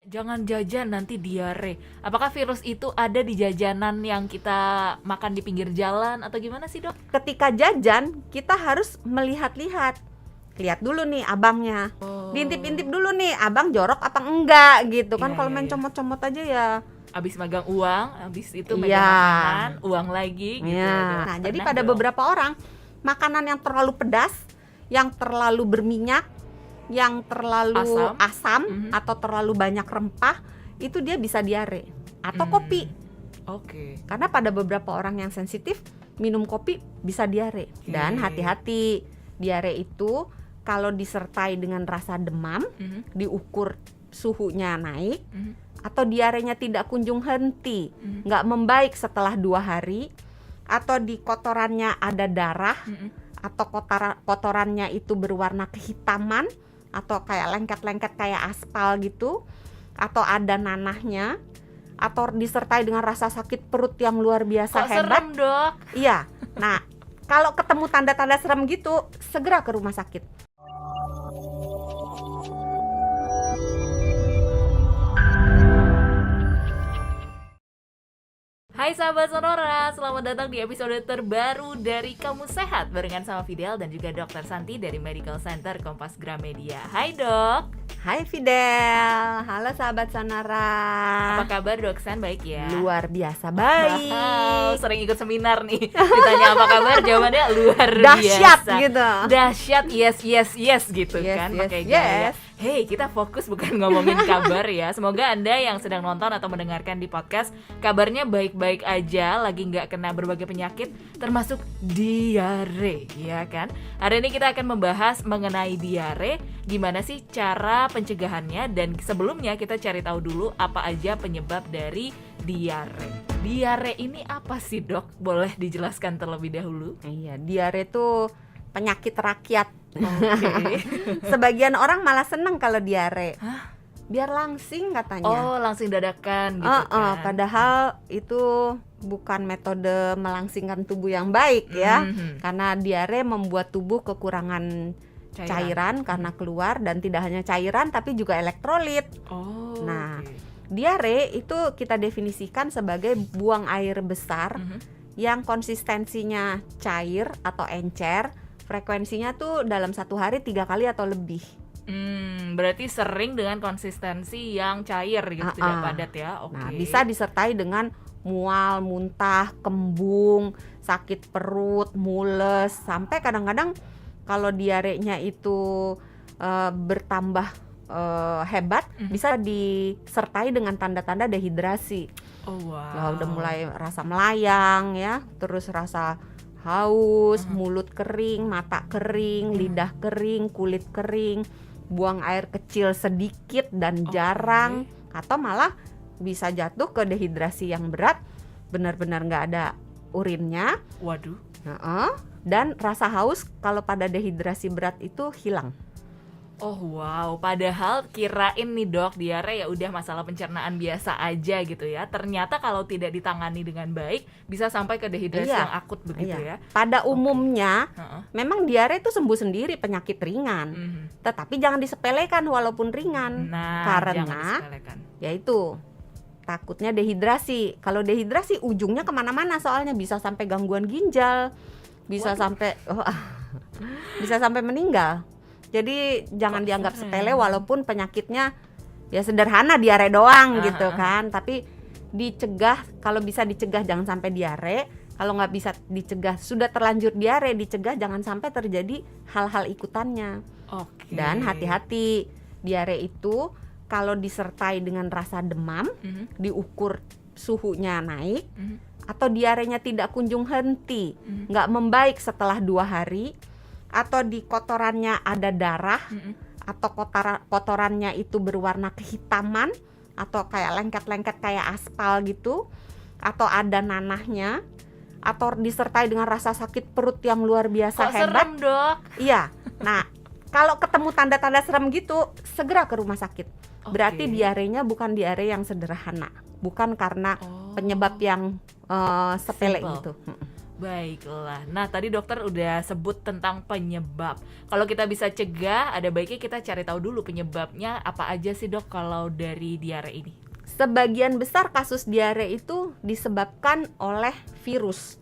Jangan jajan nanti diare. Apakah virus itu ada di jajanan yang kita makan di pinggir jalan atau gimana sih, Dok? Ketika jajan, kita harus melihat-lihat. Lihat dulu nih abangnya. Diintip-intip dulu nih, abang jorok apa enggak gitu kan. Iya, Kalau iya, main iya. comot-comot aja ya. Abis magang uang, abis itu megang Iya. makanan, uang lagi gitu ya, Ya. Dok. Nah, jadi Pernah pada dong? beberapa orang, makanan yang terlalu pedas, yang terlalu berminyak, yang terlalu asam Mhm. atau terlalu banyak rempah, itu dia bisa diare. Atau kopi. Oke. Karena pada beberapa orang yang sensitif, minum kopi bisa diare. Oke. Dan hati-hati, diare itu kalau disertai dengan rasa demam, Mhm. diukur suhunya naik, Mhm. atau diarenya tidak kunjung henti, Mhm. nggak membaik setelah 2 hari, atau di kotorannya ada darah, Mhm. atau kotorannya itu berwarna kehitaman, atau kayak lengket-lengket kayak aspal gitu, atau ada nanahnya, atau disertai dengan rasa sakit perut yang luar biasa Kok hebat. serem, Dok? Iya. Nah, kalau ketemu tanda-tanda serem gitu, segera ke rumah sakit. Hai sahabat Sonora, selamat datang di episode terbaru dari Kamu Sehat barengan sama Fidel dan juga Dr. Santi dari Medical Center Kompas Gramedia. Hai Dok, Hai Fidel, halo sahabat Sonora. apa kabar Dok San? Baik ya? Luar biasa Wow, baik. sering ikut seminar nih. Ditanya apa kabar, jawabannya luar Dahsyat biasa. gitu. Dahsyat, yes gitu Yes, kan, yes, pakai gaya. yes. Hey, kita fokus bukan ngomongin kabar ya. Semoga Anda yang sedang nonton atau mendengarkan di podcast kabarnya baik-baik aja, lagi nggak kena berbagai penyakit, termasuk diare, ya kan? Hari ini kita akan membahas mengenai diare, gimana sih cara pencegahannya, dan sebelumnya kita cari tahu dulu apa aja penyebab dari diare. Diare ini apa sih, Dok? Boleh dijelaskan terlebih dahulu? Iya, diare itu penyakit rakyat. Oke. Sebagian orang malah seneng kalau diare. Hah? Biar langsing katanya. Oh, langsing dadakan gitu kan. Padahal itu bukan metode melangsingkan tubuh yang baik ya. Mhm. Karena diare membuat tubuh kekurangan cairan karena keluar, dan tidak hanya cairan tapi juga elektrolit. Oh. Nah, oke. Diare itu kita definisikan sebagai buang air besar Mhm. yang konsistensinya cair atau encer, frekuensinya tuh dalam 1 hari 3 kali atau lebih. Berarti sering dengan konsistensi yang cair gitu, tidak padat ya. Oke. Nah, bisa disertai dengan mual, muntah, kembung, sakit perut, mules, sampai kadang-kadang kalau diarenya itu bertambah hebat, bisa disertai dengan tanda-tanda dehidrasi. Oh wow. Wah, udah mulai rasa melayang ya, terus rasa haus, mulut kering, mata kering, lidah kering, kulit kering, buang air kecil sedikit dan jarang, atau malah bisa jatuh ke dehidrasi yang berat, benar-benar nggak ada urinnya. Waduh. Dan rasa haus kalau pada dehidrasi berat itu hilang. Oh wow, padahal kirain nih Dok, diare ya udah masalah pencernaan biasa aja gitu ya. Ternyata kalau tidak ditangani dengan baik bisa sampai ke dehidrasi yang akut begitu ya. Pada umumnya Heeh. memang diare itu sembuh sendiri, penyakit ringan. Mhm. Tetapi jangan disepelekan walaupun ringan. Nah, Karena jangan disepelekan. yaitu takutnya dehidrasi. Kalau dehidrasi ujungnya kemana-mana, soalnya bisa sampai gangguan ginjal, bisa sampai bisa sampai meninggal. Jadi jangan dianggap sepele walaupun penyakitnya ya sederhana, diare doang gitu kan. Tapi dicegah, kalau bisa dicegah jangan sampai diare. Kalau nggak bisa dicegah, sudah terlanjur diare, dicegah jangan sampai terjadi hal-hal ikutannya. Oke. Dan hati-hati, diare itu kalau disertai dengan rasa demam, diukur suhunya naik, atau diarenya tidak kunjung henti, nggak membaik setelah 2 hari, atau di kotorannya ada darah, atau kotorannya itu berwarna kehitaman, atau kayak lengket-lengket kayak aspal gitu, atau ada nanahnya, atau disertai dengan rasa sakit perut yang luar biasa Kok hebat. serem, Dok? Iya. Nah, kalau ketemu tanda-tanda serem gitu, segera ke rumah sakit. Berarti diarenya bukan diare yang sederhana, bukan karena penyebab yang sepele Simple. gitu. Baiklah. Nah, tadi dokter udah sebut tentang penyebab. Kalau kita bisa cegah, ada baiknya kita cari tahu dulu penyebabnya apa aja sih, Dok, kalau dari diare ini. Sebagian besar kasus diare itu disebabkan oleh virus.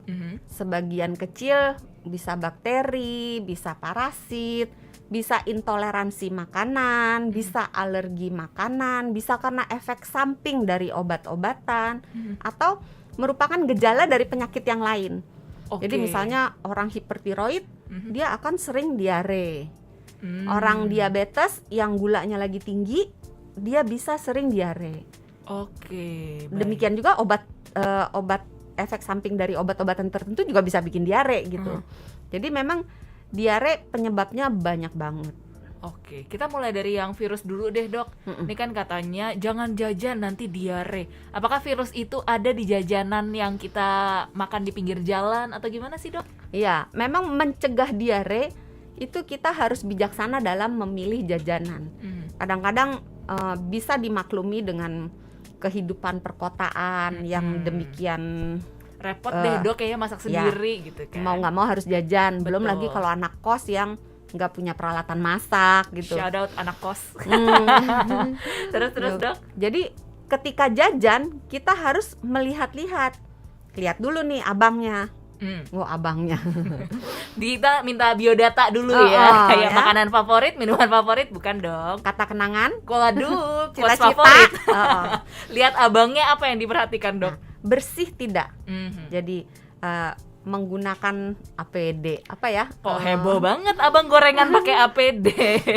Sebagian kecil bisa bakteri, bisa parasit, bisa intoleransi makanan, bisa alergi makanan, bisa karena efek samping dari obat-obatan, atau merupakan gejala dari penyakit yang lain. Jadi misalnya orang hipertiroid, dia akan sering diare. Orang diabetes yang gulanya lagi tinggi, dia bisa sering diare. Baik. Demikian juga obat efek samping dari obat-obatan tertentu juga bisa bikin diare gitu. Jadi memang diare penyebabnya banyak banget. Kita mulai dari yang virus dulu deh, Dok. Ini kan katanya jangan jajan nanti diare. Apakah virus itu ada di jajanan yang kita makan di pinggir jalan atau gimana sih, Dok? Iya, memang mencegah diare itu kita harus bijaksana dalam memilih jajanan. Kadang-kadang bisa dimaklumi dengan kehidupan perkotaan yang demikian repot deh, Dok, kayaknya masak sendiri gitu kan. Mau nggak mau harus jajan. Belum Betul. lagi kalau anak kos yang nggak punya peralatan masak gitu. Shout out anak kos. Terus Dok. Jadi ketika jajan kita harus melihat-lihat. Lihat dulu nih abangnya. Abangnya. Kita minta biodata dulu ya. Kayak ya. makanan favorit, minuman favorit, bukan dong? Kata kenangan. Waduh, quotes Cita-cita. favorit. Lihat abangnya apa yang diperhatikan, Dok? Bersih tidak. Jadi menggunakan APD apa ya? Kok heboh banget abang gorengan pakai APD.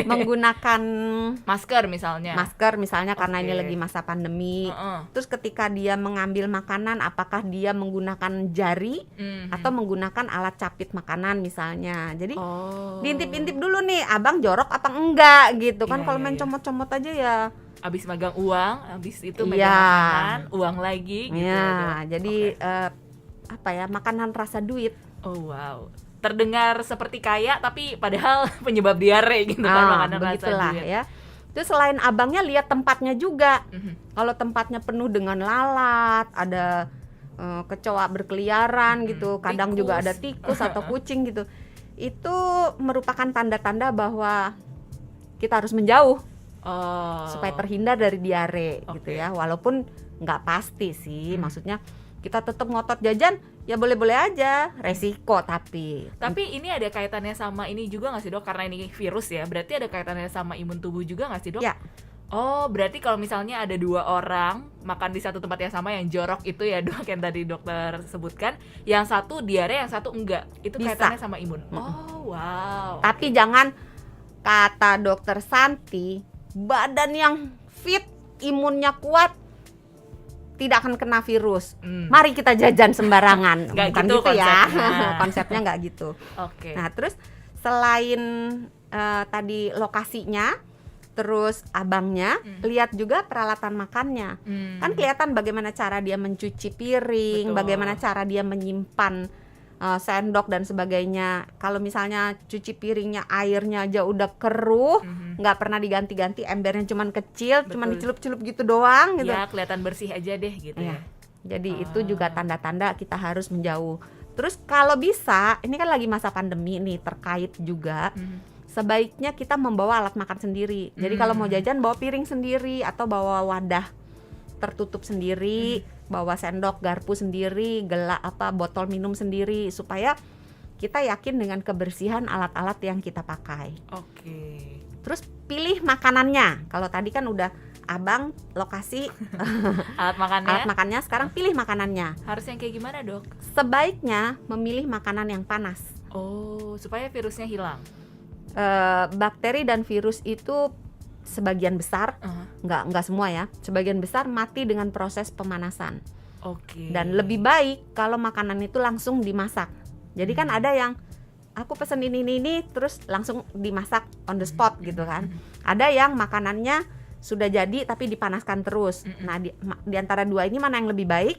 Menggunakan masker misalnya. Karena ini lagi masa pandemi. Terus ketika dia mengambil makanan, apakah dia menggunakan jari atau menggunakan alat capit makanan misalnya. Jadi diintip-intip dulu nih, abang jorok apa enggak gitu kan. Kalau main comot-comot aja ya. Abis magang uang, abis itu megang makanan, uang lagi gitu. Jadi makanan rasa duit. Wow. Terdengar seperti kaya tapi padahal penyebab diare gitu kan, makanan rasa duit. Ya. Terus selain abangnya lihat tempatnya juga. Kalau tempatnya penuh dengan lalat, ada kecoa berkeliaran gitu, kadang tikus. juga ada tikus atau kucing gitu. Itu merupakan tanda-tanda bahwa kita harus menjauh. Supaya terhindar dari diare gitu ya. Walaupun nggak pasti sih, maksudnya kita tetap ngotot jajan ya boleh-boleh aja, resiko tapi ini ada kaitannya sama ini juga nggak sih, Dok? Karena ini virus ya, berarti ada kaitannya sama imun tubuh juga nggak sih, Dok? Ya. Berarti kalau misalnya ada 2 orang makan di satu tempat yang sama, yang jorok itu ya, Dok, yang tadi dokter sebutkan, yang satu diare, yang satu enggak, itu bisa. kaitannya sama imun. Wow. Tapi jangan, kata dokter Santi, badan yang fit, imunnya kuat tidak akan kena virus. Mari kita jajan sembarangan. Bukan gitu konsepnya. Ya. Konsepnya nggak gitu. Nah, terus selain tadi lokasinya, terus abangnya, lihat juga peralatan makannya. Kan kelihatan bagaimana cara dia mencuci piring, bagaimana cara dia menyimpan sendok dan sebagainya. Kalau misalnya cuci piringnya airnya aja udah keruh, nggak pernah diganti-ganti, embernya cuman kecil, cuman dicelup-celup gitu doang gitu. Ya, kelihatan bersih aja deh gitu ya. Jadi itu juga tanda-tanda kita harus menjauh. Terus kalau bisa, ini kan lagi masa pandemi nih, terkait juga sebaiknya kita membawa alat makan sendiri. Jadi kalau mau jajan bawa piring sendiri atau bawa wadah tertutup sendiri, bawa sendok, garpu sendiri, botol minum sendiri, supaya kita yakin dengan kebersihan alat-alat yang kita pakai. Terus pilih makanannya. Kalau tadi kan udah abang lokasi alat makannya, sekarang pilih makanannya. Harus yang kayak gimana, Dok? Sebaiknya memilih makanan yang panas. Supaya virusnya hilang. Bakteri dan virus itu sebagian besar, nggak semua ya, sebagian besar mati dengan proses pemanasan. Dan lebih baik kalau makanan itu langsung dimasak. Jadi kan ada yang aku pesen ini terus langsung dimasak on the spot gitu kan. Ada yang makanannya sudah jadi tapi dipanaskan terus. Nah di antara dua ini mana yang lebih baik?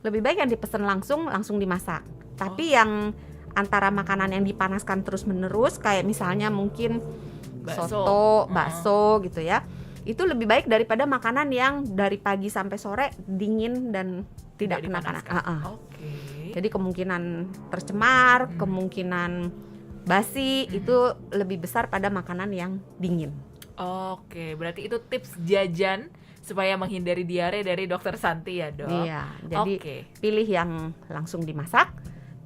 Lebih baik yang dipesan langsung dimasak. Tapi yang antara makanan yang dipanaskan terus menerus, kayak misalnya mungkin soto, bakso gitu ya, itu lebih baik daripada makanan yang dari pagi sampai sore dingin dan tidak kena panas. Jadi kemungkinan tercemar, kemungkinan basi itu lebih besar pada makanan yang dingin. Oke, berarti itu tips jajan supaya menghindari diare dari Dokter Santi ya, Dok? Iya, jadi Oke. pilih yang langsung dimasak,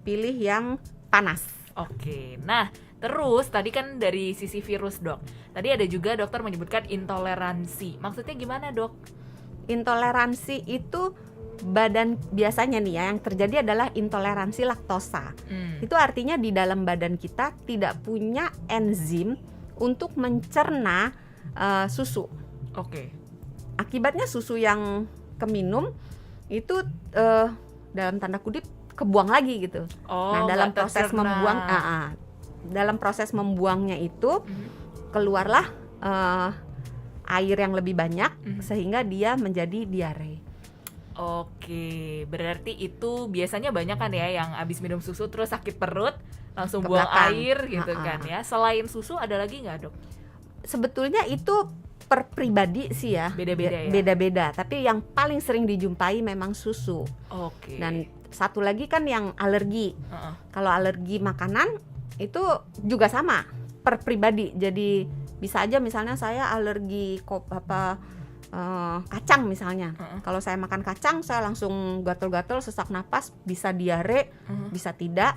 pilih yang panas. Oke, nah terus tadi kan dari sisi virus, Dok. Tadi ada juga dokter menyebutkan intoleransi. Maksudnya gimana, Dok? Intoleransi itu biasanya nih ya, yang terjadi adalah intoleransi laktosa. Itu artinya di dalam badan kita tidak punya enzim untuk mencerna susu. Oke. Akibatnya susu yang keminum itu dalam tanda kutip kebuang lagi gitu. Nah, dalam nggak proses tercerna. dalam proses membuangnya itu keluarlah air yang lebih banyak sehingga dia menjadi diare. Oke, berarti itu biasanya banyak kan ya yang abis minum susu terus sakit perut langsung Ke buang belakang. air gitu kan ya. Selain susu ada lagi nggak, Dok? Sebetulnya itu per pribadi sih ya, Beda-beda ya? beda-beda. Tapi yang paling sering dijumpai memang susu. Oke. Dan satu lagi kan yang alergi. Heeh. Kalau alergi makanan itu juga sama per pribadi. Jadi bisa aja misalnya saya alergi kacang misalnya. Kalau saya makan kacang saya langsung gatel-gatel, sesak napas, bisa diare, bisa tidak.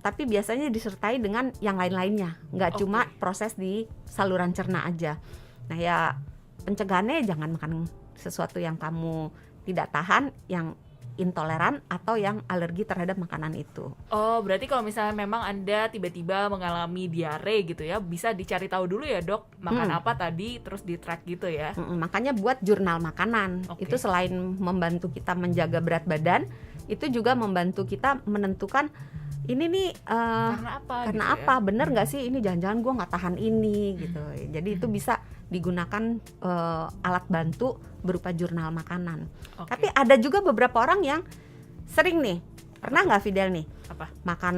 Tapi biasanya disertai dengan yang lain-lainnya, nggak cuma proses di saluran cerna aja. Nah ya pencegahannya jangan makan sesuatu yang kamu tidak tahan, yang intoleran atau yang alergi terhadap makanan itu. Oh, berarti kalau misalnya memang Anda tiba-tiba mengalami diare gitu ya, bisa dicari tahu dulu ya, Dok, makan apa tadi, terus di-track gitu ya. Makanya buat jurnal makanan. Itu selain membantu kita menjaga berat badan, itu juga membantu kita menentukan ini nih Karena apa? karena gitu apa? ya? Bener nggak sih ini jangan-jangan gue nggak tahan ini gitu. Jadi itu bisa digunakan alat bantu berupa jurnal makanan. Oke. Tapi ada juga beberapa orang yang sering nih, pernah nggak Fidel nih Apa? makan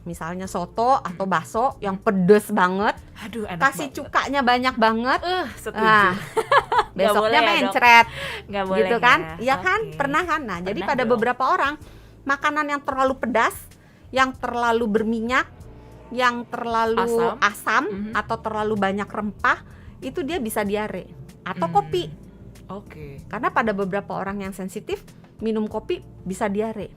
misalnya soto atau bakso yang pedes banget, Aduh, enak kasih banget. cukanya banyak banget, Setuju. nah Nggak boleh besoknya ya, Dok? mencret Nggak boleh gitu kan? ya? Iya kan? Oke. Pernah kan? Nah, jadi Pernah pada dong. beberapa orang makanan yang terlalu pedas, yang terlalu berminyak, yang terlalu asam atau terlalu banyak rempah, itu dia bisa diare atau kopi. Oke. Karena pada beberapa orang yang sensitif minum kopi bisa diare.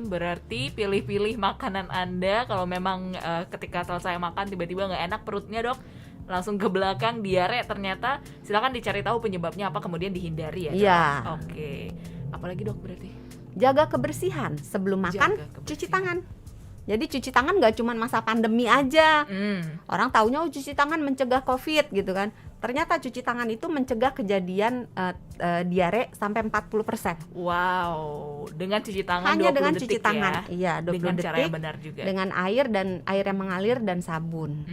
Berarti pilih-pilih makanan Anda kalau memang ketika selesai makan tiba-tiba nggak enak perutnya, Dok, langsung ke belakang diare, ternyata silakan dicari tahu penyebabnya apa, kemudian dihindari ya, Dok? Iya. Oke. Apalagi, Dok, berarti? Jaga kebersihan sebelum makan, Jaga kebersihan. cuci tangan. Jadi cuci tangan nggak cuma masa pandemi aja. Orang taunya cuci tangan mencegah COVID gitu kan. Ternyata cuci tangan itu mencegah kejadian diare sampai 40%. Wow, dengan cuci tangan Hanya 20 dengan detik cuci tangan. ya? Iya, 20 dengan detik. cara yang benar juga. Dengan air yang mengalir dan sabun.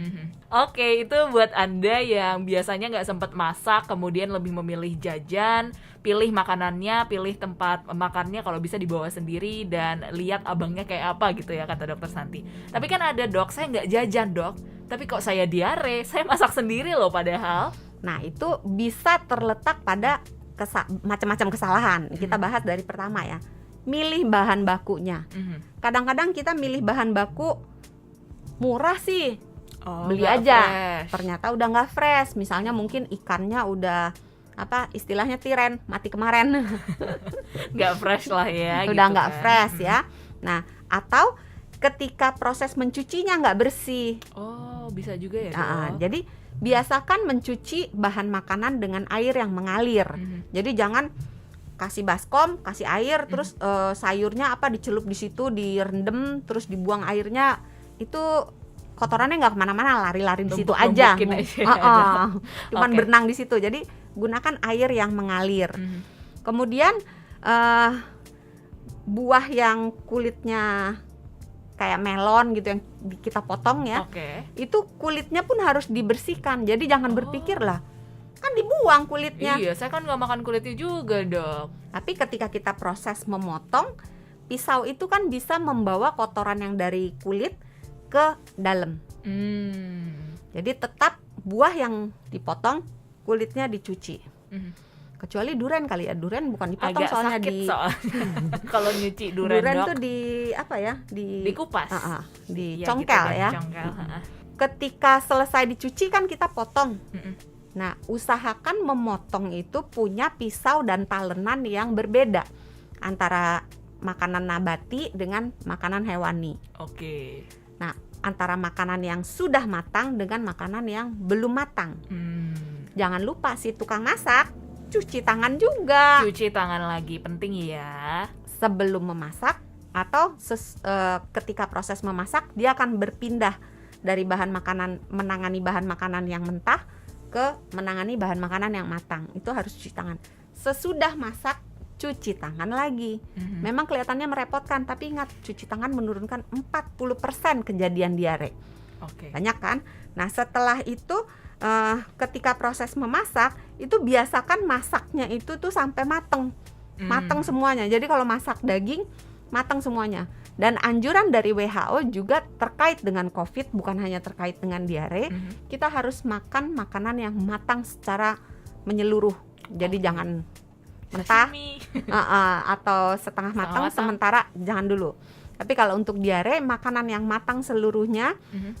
Oke, itu buat Anda yang biasanya nggak sempat masak, kemudian lebih memilih jajan, pilih makanannya, pilih tempat makannya kalau bisa dibawa sendiri, dan lihat abangnya kayak apa gitu ya, kata Dokter Santi. Tapi kan ada, Dok, saya nggak jajan, Dok, tapi kok saya diare, saya masak sendiri loh padahal. Nah, itu bisa terletak pada macam-macam kesalahan. Kita bahas dari pertama ya. Milih bahan bakunya. Kadang-kadang kita milih bahan baku murah sih. Beli nggak aja. fresh. Ternyata udah nggak fresh. Misalnya mungkin ikannya udah istilahnya tiren, mati kemarin. Nggak fresh lah ya. Udah gitu nggak kan. fresh ya. Nah, atau ketika proses mencucinya nggak bersih. Oh, bisa juga ya, Dok? Jadi biasakan mencuci bahan makanan dengan air yang mengalir. Jadi jangan kasih baskom, kasih air, terus sayurnya dicelup di situ, direndam, terus dibuang airnya, itu kotorannya nggak kemana-mana, lari-lari di situ aja. Cuman berenang di situ. Jadi gunakan air yang mengalir. Kemudian buah yang kulitnya kayak melon gitu yang kita potong ya, itu kulitnya pun harus dibersihkan. Jadi jangan berpikir lah, kan dibuang kulitnya. Iya, saya kan nggak makan kulitnya juga, Dok. Tapi ketika kita proses memotong, pisau itu kan bisa membawa kotoran yang dari kulit ke dalam. Jadi tetap buah yang dipotong kulitnya dicuci. Kecuali duren kali ya, duren bukan dipotong Agak soalnya sakit di soalnya kalau nyuci duren, duren Dok. tuh di apa ya? Dikupas. Dicongkel gitu, ya. dicongkel, Ketika selesai dicuci kan kita potong. Mm-mm. Nah, usahakan memotong itu punya pisau dan talenan yang berbeda antara makanan nabati dengan makanan hewani. Oke. Nah, antara makanan yang sudah matang dengan makanan yang belum matang. Jangan lupa si tukang masak cuci tangan juga Cuci tangan lagi penting ya. sebelum memasak atau ketika proses memasak dia akan berpindah dari menangani bahan makanan yang mentah ke menangani bahan makanan yang matang. Itu harus cuci tangan. Sesudah masak cuci tangan lagi. Memang kelihatannya merepotkan, tapi ingat cuci tangan menurunkan 40% kejadian diare. Oke. Banyak kan? Nah, setelah itu ketika proses memasak itu biasakan masaknya itu tuh sampai mateng. Mateng semuanya. Jadi kalau masak daging mateng semuanya. Dan anjuran dari WHO juga terkait dengan COVID, bukan hanya terkait dengan diare, kita harus makan makanan yang matang secara menyeluruh. Jadi jangan mentah atau setengah matang, sementara jangan dulu. Tapi kalau untuk diare, makanan yang matang seluruhnya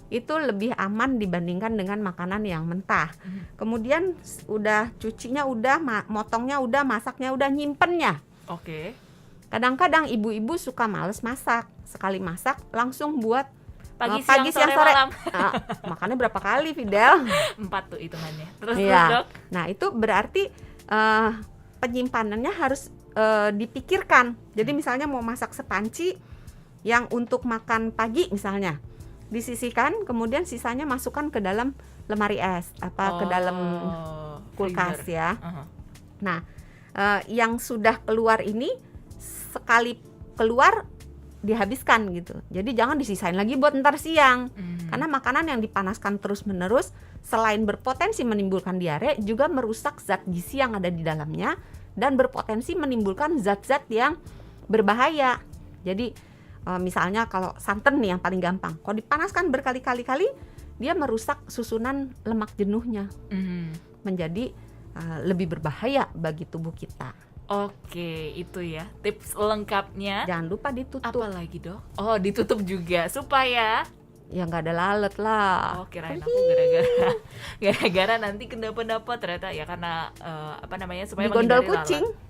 itu lebih aman dibandingkan dengan makanan yang mentah. Kemudian udah cucinya udah, motongnya udah, masaknya udah, nyimpennya. Oke. Kadang-kadang ibu-ibu suka males masak. Sekali masak langsung buat Pagi, siang, siang, sore. malam. Makannya berapa kali, Fidel? 4 tuh hitungannya. Terus, Iya. Dok? Nah, itu berarti penyimpanannya harus dipikirkan. Jadi misalnya mau masak sepanci yang untuk makan pagi misalnya, disisihkan, kemudian sisanya masukkan ke dalam lemari es, ke dalam kulkas freezer. ya. Nah, yang sudah keluar ini sekali keluar dihabiskan gitu. Jadi jangan disisain lagi buat ntar siang. Karena makanan yang dipanaskan terus-menerus selain berpotensi menimbulkan diare, juga merusak zat gizi yang ada di dalamnya dan berpotensi menimbulkan zat-zat yang berbahaya. Jadi misalnya kalau santan nih yang paling gampang, kalau dipanaskan berkali-kali dia merusak susunan lemak jenuhnya, menjadi lebih berbahaya bagi tubuh kita. Oke, itu ya tips lengkapnya. Jangan lupa ditutup. Apa lagi, Dok? Oh, ditutup juga supaya ya nggak ada lalat lah. Oh, kirain aku gara-gara nanti kenapa-napa, ternyata ya karena supaya digondol menghindari kucing. lalat.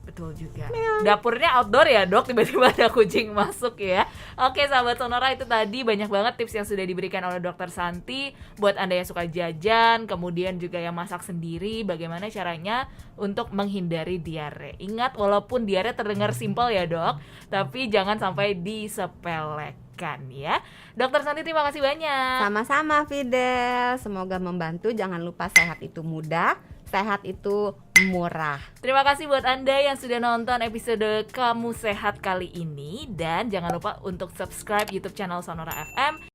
Betul juga. Dapurnya outdoor ya, Dok, tiba-tiba ada kucing masuk ya. Oke, sahabat Sonora, itu tadi banyak banget tips yang sudah diberikan oleh Dokter Santi buat Anda yang suka jajan, kemudian juga yang masak sendiri, bagaimana caranya untuk menghindari diare. Ingat, walaupun diare terdengar simpel ya, Dok, tapi jangan sampai disepelekan ya. Dokter Santi, terima kasih banyak. Sama-sama, Fidel. Semoga membantu. Jangan lupa sehat itu mudah, sehat itu murah. Terima kasih buat Anda yang sudah nonton episode Kamu Sehat kali ini. Dan jangan lupa untuk subscribe YouTube channel Sonora FM